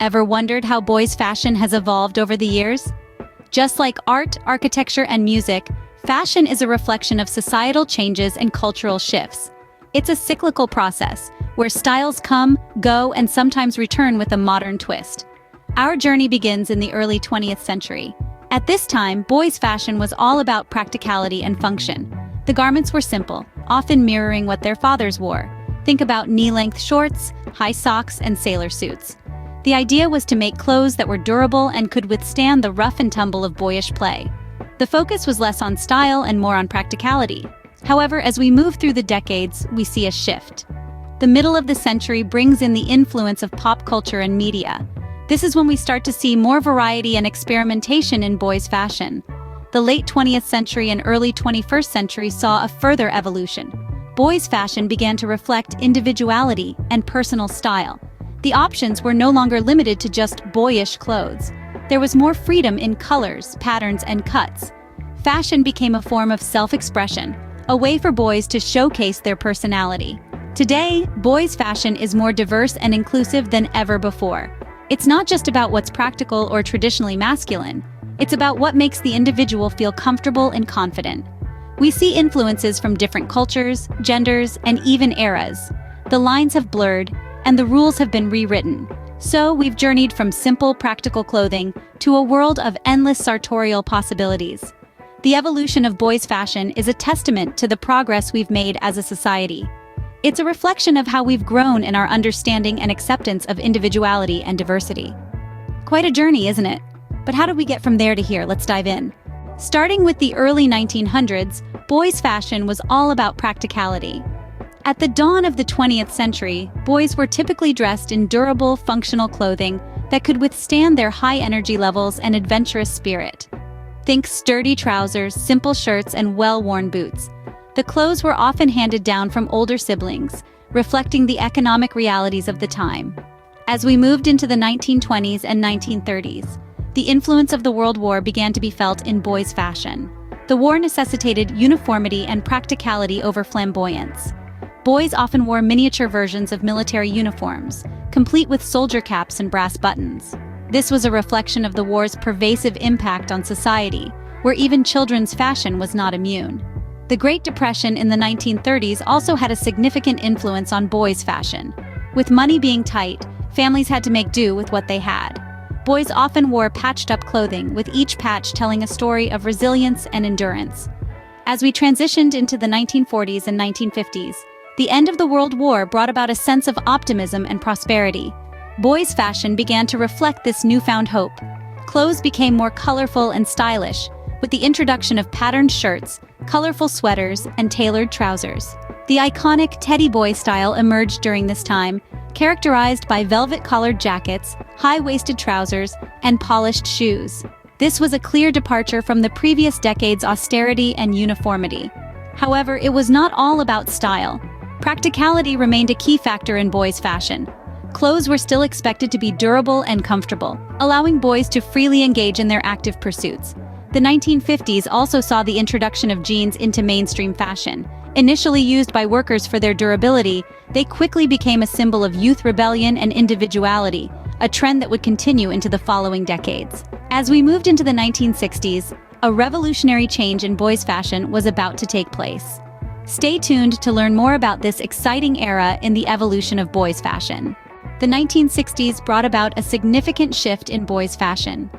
Ever wondered how boys' fashion has evolved over the years? Just like art, architecture, and music, fashion is a reflection of societal changes and cultural shifts. It's a cyclical process, where styles come, go, and sometimes return with a modern twist. Our journey begins in the early 20th century. At this time, boys' fashion was all about practicality and function. The garments were simple, often mirroring what their fathers wore. Think about knee-length shorts, high socks, and sailor suits. The idea was to make clothes that were durable and could withstand the rough and tumble of boyish play. The focus was less on style and more on practicality. However, as we move through the decades, we see a shift. The middle of the century brings in the influence of pop culture and media. This is when we start to see more variety and experimentation in boys' fashion. The late 20th century and early 21st century saw a further evolution. Boys' fashion began to reflect individuality and personal style. The options were no longer limited to just boyish clothes. There was more freedom in colors, patterns, and cuts. Fashion became a form of self-expression, a way for boys to showcase their personality. Today, boys' fashion is more diverse and inclusive than ever before. It's not just about what's practical or traditionally masculine. It's about what makes the individual feel comfortable and confident. We see influences from different cultures, genders, and even eras. The lines have blurred, and the rules have been rewritten. So we've journeyed from simple, practical clothing to a world of endless sartorial possibilities. The evolution of boys' fashion is a testament to the progress we've made as a society. It's a reflection of how we've grown in our understanding and acceptance of individuality and diversity. Quite a journey, isn't it? But how did we get from there to here? Let's dive in. Starting with the early 1900s, boys' fashion was all about practicality. At the dawn of the 20th century, boys were typically dressed in durable, functional clothing that could withstand their high energy levels and adventurous spirit. Think sturdy trousers, simple shirts, and well-worn boots. The clothes were often handed down from older siblings, reflecting the economic realities of the time. As we moved into the 1920s and 1930s, the influence of the World War began to be felt in boys' fashion. The war necessitated uniformity and practicality over flamboyance. Boys often wore miniature versions of military uniforms, complete with soldier caps and brass buttons. This was a reflection of the war's pervasive impact on society, where even children's fashion was not immune. The Great Depression in the 1930s also had a significant influence on boys' fashion. With money being tight, families had to make do with what they had. Boys often wore patched-up clothing, with each patch telling a story of resilience and endurance. As we transitioned into the 1940s and 1950s, the end of the World War brought about a sense of optimism and prosperity. Boys' fashion began to reflect this newfound hope. Clothes became more colorful and stylish, with the introduction of patterned shirts, colorful sweaters, and tailored trousers. The iconic teddy boy style emerged during this time, characterized by velvet-collared jackets, high-waisted trousers, and polished shoes. This was a clear departure from the previous decade's austerity and uniformity. However, it was not all about style. Practicality remained a key factor in boys' fashion. Clothes were still expected to be durable and comfortable, allowing boys to freely engage in their active pursuits. The 1950s also saw the introduction of jeans into mainstream fashion. Initially used by workers for their durability, they quickly became a symbol of youth rebellion and individuality, a trend that would continue into the following decades. As we moved into the 1960s, a revolutionary change in boys' fashion was about to take place. Stay tuned to learn more about this exciting era in the evolution of boys' fashion. The 1960s brought about a significant shift in boys' fashion.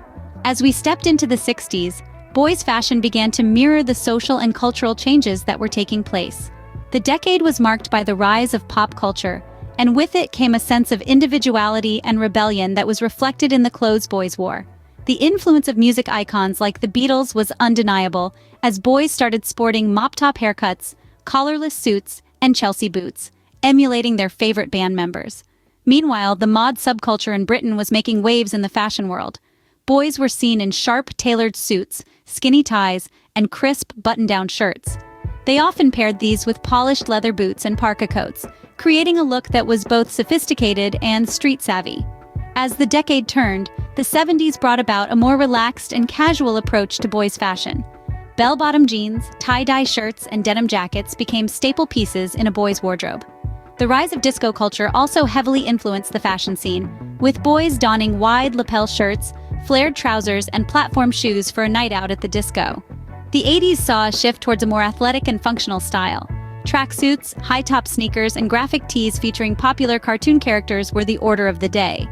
As we stepped into the 60s, boys' fashion began to mirror the social and cultural changes that were taking place. The decade was marked by the rise of pop culture, and with it came a sense of individuality and rebellion that was reflected in the clothes boys wore. The influence of music icons like the Beatles was undeniable, as boys started sporting mop-top haircuts, collarless suits, and Chelsea boots, emulating their favorite band members. Meanwhile, the mod subculture in Britain was making waves in the fashion world. Boys were seen in sharp, tailored suits, skinny ties, and crisp, button-down shirts. They often paired these with polished leather boots and parka coats, creating a look that was both sophisticated and street-savvy. As the decade turned, the 70s brought about a more relaxed and casual approach to boys' fashion. Bell-bottom jeans, tie-dye shirts, and denim jackets became staple pieces in a boy's wardrobe. The rise of disco culture also heavily influenced the fashion scene, with boys donning wide lapel shirts, flared trousers, and platform shoes for a night out at the disco. The 80s saw a shift towards a more athletic and functional style. Tracksuits, high-top sneakers, and graphic tees featuring popular cartoon characters were the order of the day.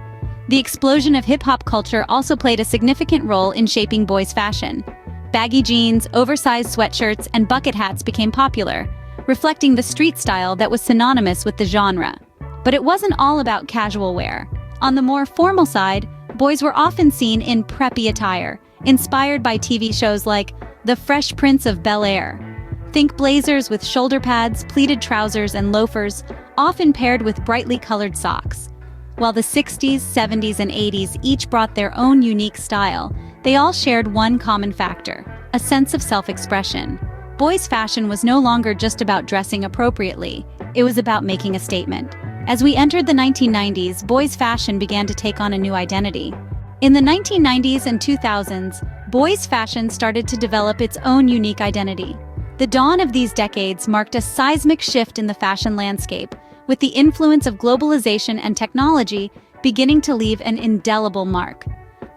The explosion of hip-hop culture also played a significant role in shaping boys' fashion. Baggy jeans, oversized sweatshirts, and bucket hats became popular, reflecting the street style that was synonymous with the genre. But it wasn't all about casual wear. On the more formal side, boys were often seen in preppy attire, inspired by TV shows like The Fresh Prince of Bel-Air. Think blazers with shoulder pads, pleated trousers, and loafers, often paired with brightly colored socks. While the 60s, 70s, and 80s each brought their own unique style, they all shared one common factor: a sense of self-expression. Boys' fashion was no longer just about dressing appropriately, it was about making a statement. As we entered the 1990s, boys' fashion began to take on a new identity. In the 1990s and 2000s, boys' fashion started to develop its own unique identity. The dawn of these decades marked a seismic shift in the fashion landscape, with the influence of globalization and technology beginning to leave an indelible mark.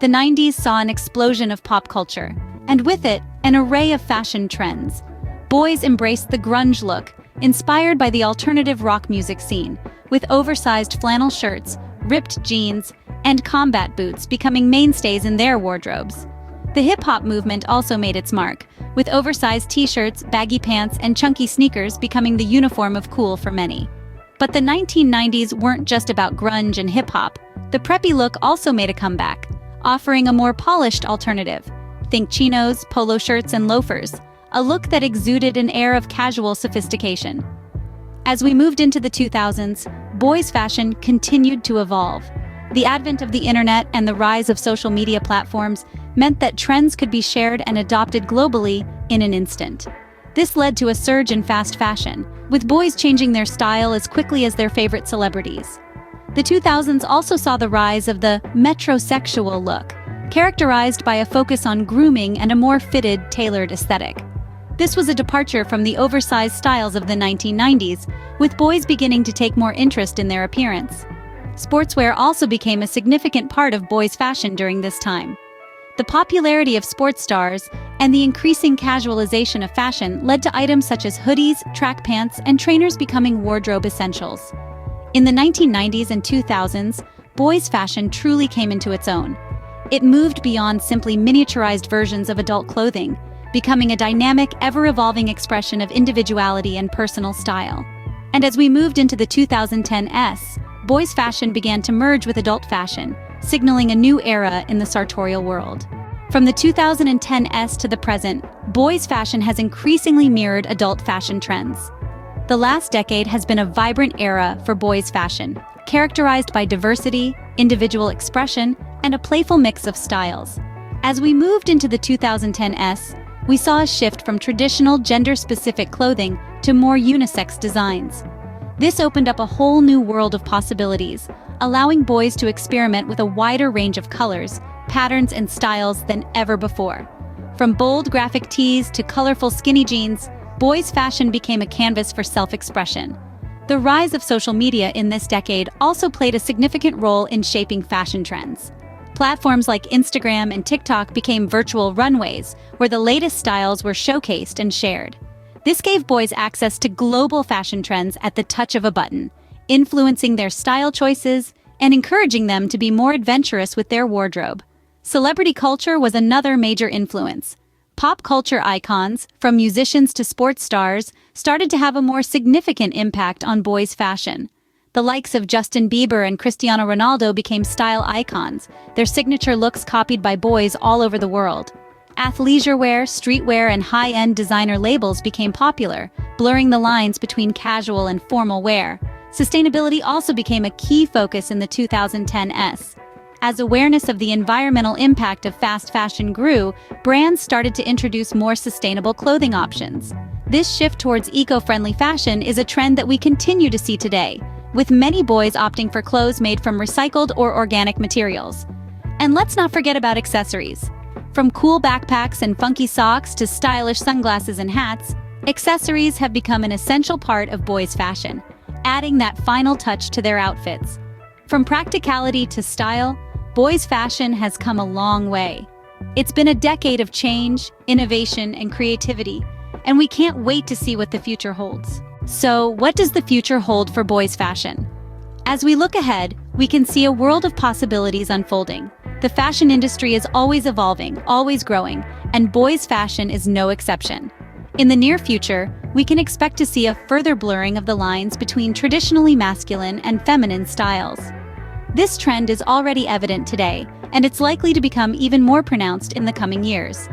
The 90s saw an explosion of pop culture, and with it, an array of fashion trends. Boys embraced the grunge look, inspired by the alternative rock music scene, with oversized flannel shirts, ripped jeans, and combat boots becoming mainstays in their wardrobes. The hip-hop movement also made its mark, with oversized t-shirts, baggy pants, and chunky sneakers becoming the uniform of cool for many. But the 1990s weren't just about grunge and hip-hop. The preppy look also made a comeback, offering a more polished alternative. Think chinos, polo shirts, and loafers, a look that exuded an air of casual sophistication. As we moved into the 2000s, boys' fashion continued to evolve. The advent of the internet and the rise of social media platforms meant that trends could be shared and adopted globally in an instant. This led to a surge in fast fashion, with boys changing their style as quickly as their favorite celebrities. The 2000s also saw the rise of the metrosexual look, characterized by a focus on grooming and a more fitted, tailored aesthetic. This was a departure from the oversized styles of the 1990s, with boys beginning to take more interest in their appearance. Sportswear also became a significant part of boys' fashion during this time. The popularity of sports stars and the increasing casualization of fashion led to items such as hoodies, track pants, and trainers becoming wardrobe essentials. In the 1990s and 2000s, boys' fashion truly came into its own. It moved beyond simply miniaturized versions of adult clothing, becoming a dynamic, ever-evolving expression of individuality and personal style. And as we moved into the 2010s, boys' fashion began to merge with adult fashion, signaling a new era in the sartorial world. From the 2010s to the present, boys' fashion has increasingly mirrored adult fashion trends. The last decade has been a vibrant era for boys' fashion, characterized by diversity, individual expression, and a playful mix of styles. As we moved into the 2010s, we saw a shift from traditional gender-specific clothing to more unisex designs. This opened up a whole new world of possibilities, allowing boys to experiment with a wider range of colors, patterns, and styles than ever before. From bold graphic tees to colorful skinny jeans, boys' fashion became a canvas for self-expression. The rise of social media in this decade also played a significant role in shaping fashion trends. Platforms like Instagram and TikTok became virtual runways, where the latest styles were showcased and shared. This gave boys access to global fashion trends at the touch of a button, influencing their style choices and encouraging them to be more adventurous with their wardrobe. Celebrity culture was another major influence. Pop culture icons, from musicians to sports stars, started to have a more significant impact on boys' fashion. The likes of Justin Bieber and Cristiano Ronaldo became style icons, their signature looks copied by boys all over the world. Athleisure wear, streetwear, and high-end designer labels became popular, blurring the lines between casual and formal wear. Sustainability also became a key focus in the 2010s. As awareness of the environmental impact of fast fashion grew, brands started to introduce more sustainable clothing options. This shift towards eco-friendly fashion is a trend that we continue to see today, with many boys opting for clothes made from recycled or organic materials. And let's not forget about accessories. From cool backpacks and funky socks to stylish sunglasses and hats, accessories have become an essential part of boys' fashion. adding that final touch to their outfits. From practicality to style, boys' fashion has come a long way. It's been a decade of change, innovation, and creativity, and we can't wait to see what the future holds. So, what does the future hold for boys' fashion? As we look ahead, we can see a world of possibilities unfolding. The fashion industry is always evolving, always growing, and boys' fashion is no exception. In the near future, we can expect to see a further blurring of the lines between traditionally masculine and feminine styles. This trend is already evident today, and it's likely to become even more pronounced in the coming years.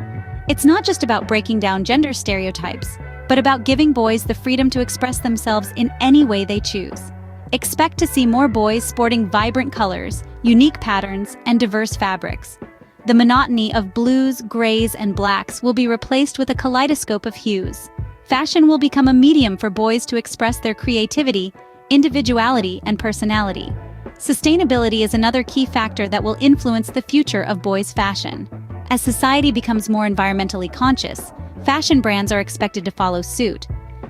It's not just about breaking down gender stereotypes, but about giving boys the freedom to express themselves in any way they choose. Expect to see more boys sporting vibrant colors, unique patterns, and diverse fabrics. The monotony of blues, grays, and blacks will be replaced with a kaleidoscope of hues. Fashion will become a medium for boys to express their creativity, individuality, and personality. Sustainability is another key factor that will influence the future of boys' fashion. As society becomes more environmentally conscious, fashion brands are expected to follow suit.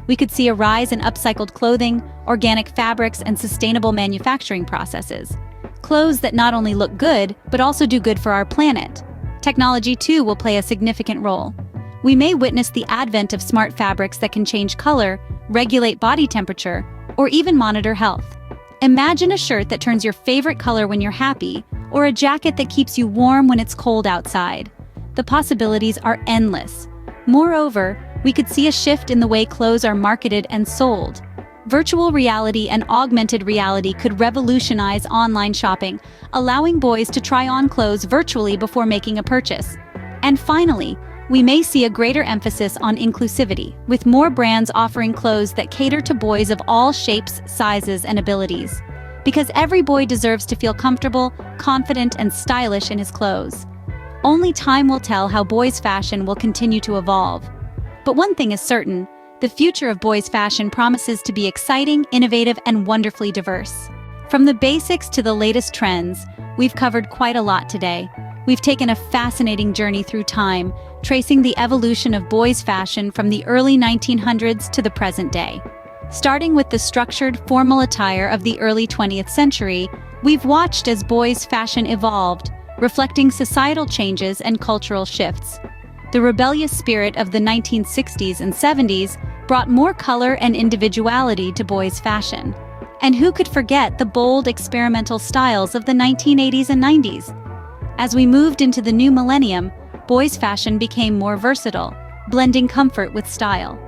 We could see a rise in upcycled clothing, organic fabrics, and sustainable manufacturing processes. Clothes that not only look good, but also do good for our planet. Technology, too, will play a significant role. We may witness the advent of smart fabrics that can change color, regulate body temperature, or even monitor health. Imagine a shirt that turns your favorite color when you're happy, or a jacket that keeps you warm when it's cold outside. The possibilities are endless. Moreover, we could see a shift in the way clothes are marketed and sold. Virtual reality and augmented reality could revolutionize online shopping, allowing boys to try on clothes virtually before making a purchase. And finally, we may see a greater emphasis on inclusivity, with more brands offering clothes that cater to boys of all shapes, sizes, and abilities. Because every boy deserves to feel comfortable, confident, and stylish in his clothes. Only time will tell how boys' fashion will continue to evolve. But one thing is certain, the future of boys' fashion promises to be exciting, innovative, and wonderfully diverse. From the basics to the latest trends, we've covered quite a lot today. We've taken a fascinating journey through time, tracing the evolution of boys' fashion from the early 1900s to the present day. Starting with the structured, formal attire of the early 20th century, we've watched as boys' fashion evolved, reflecting societal changes and cultural shifts. The rebellious spirit of the 1960s and 70s brought more color and individuality to boys' fashion. And who could forget the bold, experimental styles of the 1980s and 90s? As we moved into the new millennium, boys' fashion became more versatile, blending comfort with style.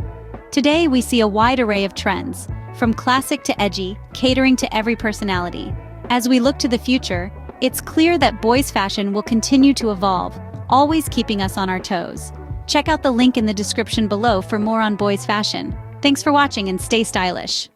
Today, we see a wide array of trends, from classic to edgy, catering to every personality. As we look to the future, it's clear that boys' fashion will continue to evolve, always keeping us on our toes. Check out the link in the description below for more on boys' fashion. Thanks for watching and stay stylish.